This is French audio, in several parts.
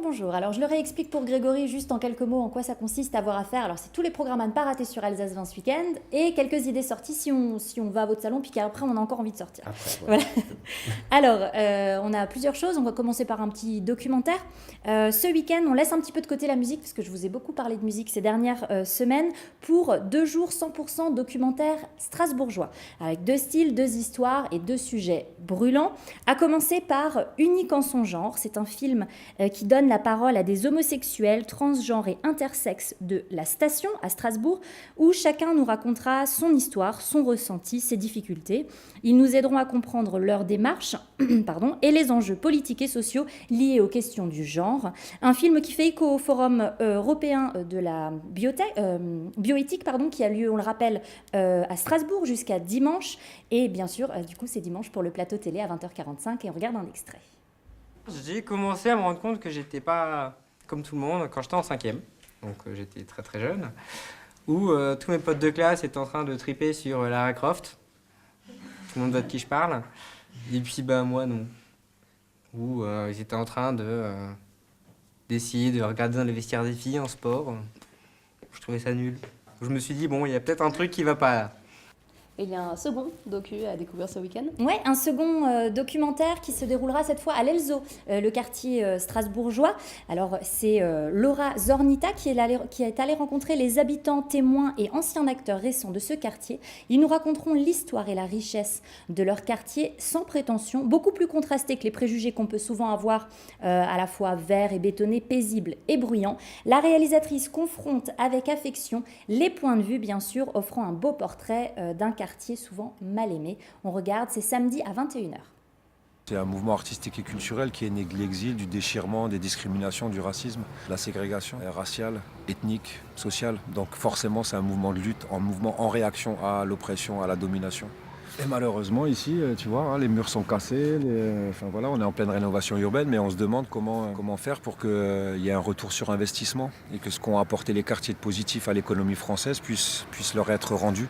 bonjour. Alors je le réexplique pour Grégory juste en quelques mots en quoi ça consiste à avoir à faire. Alors c'est tous les programmes à ne pas rater sur Alsace 20 ce week-end et quelques idées sorties si on va à votre salon puis qu'après on a encore envie de sortir. Après, Voilà. Alors on a plusieurs choses. On va commencer par un petit documentaire. Ce week-end on laisse un petit peu de côté la musique parce que je vous ai beaucoup parlé de musique ces dernières semaines pour 2 jours 100% documentaire strasbourgeois avec 2 styles, 2 histoires et 2 sujets brûlants. À commencer par Unique en son genre. C'est un film qui donne la parole à des homosexuels, transgenres et intersexes de la Station à Strasbourg, où chacun nous racontera son histoire, son ressenti, ses difficultés. Ils nous aideront à comprendre leur démarche et les enjeux politiques et sociaux liés aux questions du genre. Un film qui fait écho au Forum européen de la bioéthique qui a lieu, on le rappelle, à Strasbourg jusqu'à dimanche. Et bien sûr, du coup, c'est dimanche pour le plateau télé à 20h45 et on regarde un extrait. J'ai commencé à me rendre compte que j'étais pas comme tout le monde quand j'étais en 5e, donc j'étais très très jeune, où tous mes potes de classe étaient en train de triper sur Lara Croft, tout le monde voit de qui je parle, et puis moi non, où ils étaient en train d'essayer de regarder dans les vestiaires des filles en sport, je trouvais ça nul. Je me suis dit bon, il y a peut-être un truc qui va pas là. Et il y a un second docu à découvrir ce week-end. Ouais, un second documentaire qui se déroulera cette fois à l'Elzo, le quartier strasbourgeois. Alors, c'est Laura Zornita qui est allée rencontrer les habitants, témoins et anciens acteurs récents de ce quartier. Ils nous raconteront l'histoire et la richesse de leur quartier sans prétention, beaucoup plus contrasté que les préjugés qu'on peut souvent avoir, à la fois verts et bétonnés, paisibles et bruyants. La réalisatrice confronte avec affection les points de vue, bien sûr, offrant un beau portrait d'un quartier souvent mal aimé. On regarde, c'est samedi à 21h. C'est un mouvement artistique et culturel qui est né de l'exil, du déchirement, des discriminations, du racisme, de la ségrégation raciale, ethnique, sociale. Donc forcément, c'est un mouvement de lutte, un mouvement en réaction à l'oppression, à la domination. Et malheureusement, ici, tu vois, les murs sont cassés, on est en pleine rénovation urbaine, mais on se demande comment faire pour qu'il y ait un retour sur investissement et que ce qu'ont apporté les quartiers de positif à l'économie française puisse leur être rendu.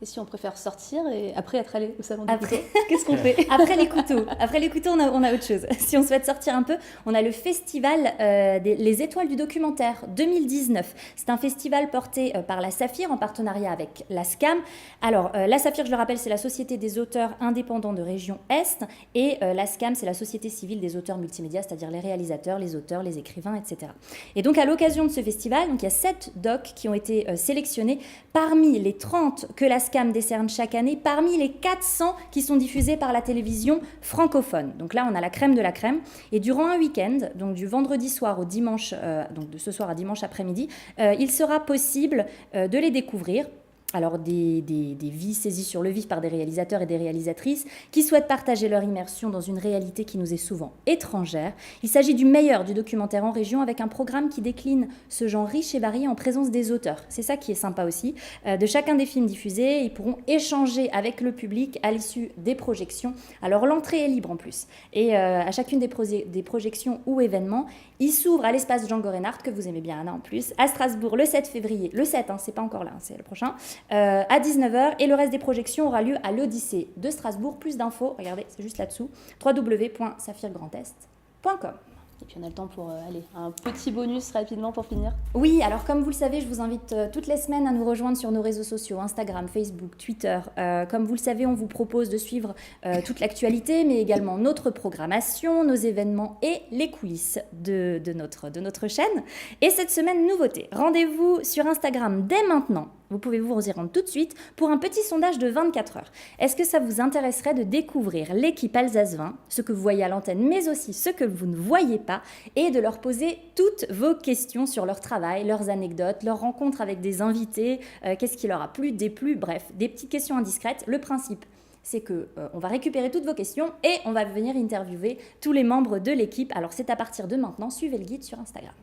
Et si on préfère sortir et après être allé au salon du couteau, qu'est-ce qu'on fait? Après les couteaux, on a autre chose. Si on souhaite sortir un peu, on a le festival Les Étoiles du documentaire 2019. C'est un festival porté par la Saphir en partenariat avec la SCAM. Alors, la Saphir, je le rappelle, c'est la Société des auteurs indépendants de région Est et la SCAM, c'est la Société civile des auteurs multimédia, c'est-à-dire les réalisateurs, les auteurs, les écrivains, etc. Et donc, à l'occasion de ce festival, il y a 7 docs qui ont été sélectionnés parmi les 30 que la SCAM décerne chaque année, parmi les 400 qui sont diffusés par la télévision francophone. Donc là, on a la crème de la crème. Et durant un week-end, donc du vendredi soir au dimanche, donc de ce soir à dimanche après-midi, il sera possible de les découvrir. Alors des vies saisies sur le vif par des réalisateurs et des réalisatrices qui souhaitent partager leur immersion dans une réalité qui nous est souvent étrangère. Il s'agit du meilleur du documentaire en région avec un programme qui décline ce genre riche et varié en présence des auteurs. C'est ça qui est sympa aussi. De chacun des films diffusés, ils pourront échanger avec le public à l'issue des projections. Alors l'entrée est libre en plus. Et à chacune des projections ou événements, il s'ouvre à l'espace Django Reinhardt, que vous aimez bien Anna en plus, à Strasbourg le 7 février. Le 7, c'est pas encore là, c'est le prochain. À 19h et le reste des projections aura lieu à l'Odyssée de Strasbourg. Plus d'infos, regardez, c'est juste là-dessous, www.saphirgrandest.com. Et puis on a le temps pour un petit bonus rapidement pour finir. Oui, alors comme vous le savez, je vous invite toutes les semaines à nous rejoindre sur nos réseaux sociaux, Instagram, Facebook, Twitter. Comme vous le savez, on vous propose de suivre toute l'actualité, mais également notre programmation, nos événements et les coulisses de notre chaîne. Et cette semaine, nouveauté, rendez-vous sur Instagram dès maintenant. Vous pouvez vous y rendre tout de suite pour un petit sondage de 24 heures. Est-ce que ça vous intéresserait de découvrir l'équipe Alsace 20, ce que vous voyez à l'antenne, mais aussi ce que vous ne voyez pas, et de leur poser toutes vos questions sur leur travail, leurs anecdotes, leurs rencontres avec des invités, qu'est-ce qui leur a plu, déplu, bref, des petites questions indiscrètes. Le principe, c'est qu'on va récupérer toutes vos questions et on va venir interviewer tous les membres de l'équipe. Alors c'est à partir de maintenant, suivez le guide sur Instagram.